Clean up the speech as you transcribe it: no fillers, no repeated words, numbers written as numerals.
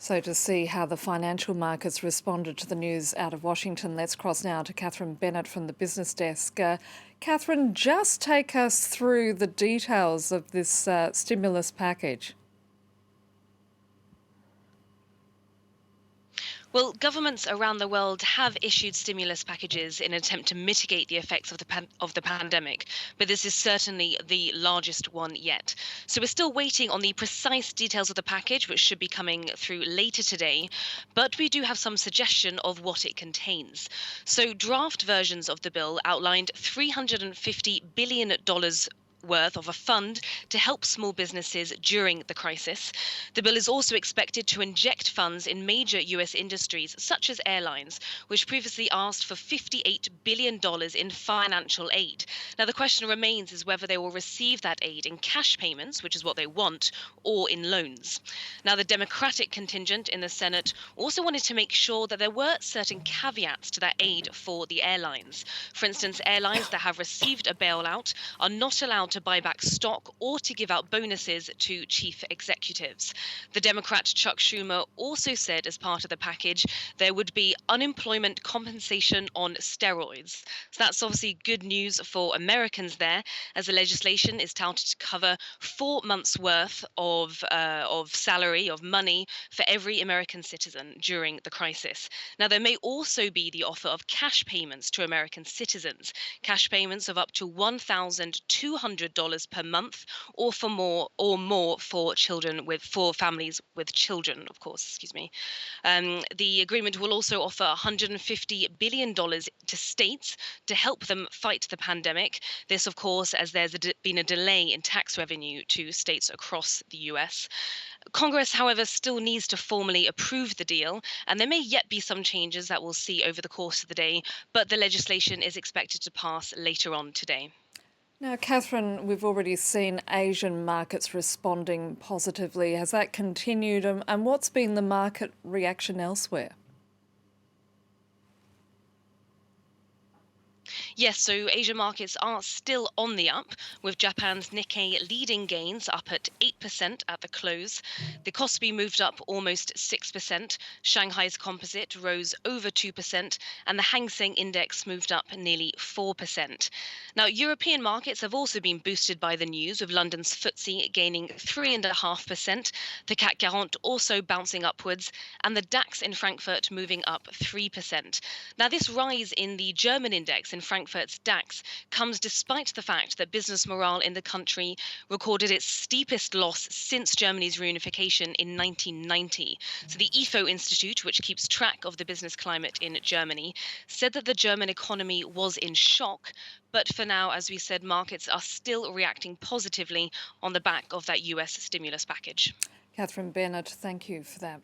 So to see how the financial markets responded to the news out of Washington, let's cross now to Bennett from the business desk. Catherine, just take us through the details of this stimulus package. Well, governments around the world have issued stimulus packages in an attempt to mitigate the effects of the pandemic, but this is certainly the largest one yet. So we're still waiting on the precise details of the package, which should be coming through later today, but we do have some suggestion of what it contains. So draft versions of the bill outlined $350 billion worth of a fund to help small businesses during the crisis. The bill is also expected to inject funds in major US industries such as airlines, which previously asked for $58 billion in financial aid. Now, the question remains is whether they will receive that aid in cash payments, which is what they want, or in loans. Now, the Democratic contingent in the Senate also wanted to make sure that there were certain caveats to that aid for the airlines. For instance, airlines that have received a bailout are not allowed to buy back stock or to give out bonuses to chief executives. The Democrat Chuck Schumer also said, as part of the package, there would be unemployment compensation on steroids. So that's obviously good news for Americans there, as the legislation is touted to cover 4 months' worth of salary, of money, for every American citizen during the crisis. Now, there may also be the offer of cash payments to American citizens, cash payments of up to $1,200 per month, or more for families with children, of course. Excuse me. The agreement will also offer $150 billion to states to help them fight the pandemic. This, of course, as there's been a delay in tax revenue to states across the US. Congress, however, still needs to formally approve the deal, and there may yet be some changes that we'll see over the course of the day, but the legislation is expected to pass later on today. Now, Catherine, we've already seen Asian markets responding positively. Has that continued, and what's been the market reaction elsewhere? Yes, so Asian markets are still on the up, with Japan's Nikkei leading gains up at 8% at the close. The Kospi moved up almost 6%, Shanghai's composite rose over 2%, and the Hang Seng index moved up nearly 4%. Now, European markets have also been boosted by the news, with London's FTSE gaining 3.5%, the CAC 40 also bouncing upwards, and the DAX in Frankfurt moving up 3%. Now, this rise in the German index in Frankfurt's DAX comes despite the fact that business morale in the country recorded its steepest loss since Germany's reunification in 1990. So the IFO Institute, which keeps track of the business climate in Germany, said that the German economy was in shock. But for now, as we said, markets are still reacting positively on the back of that US stimulus package. Catherine Bennett, thank you for that.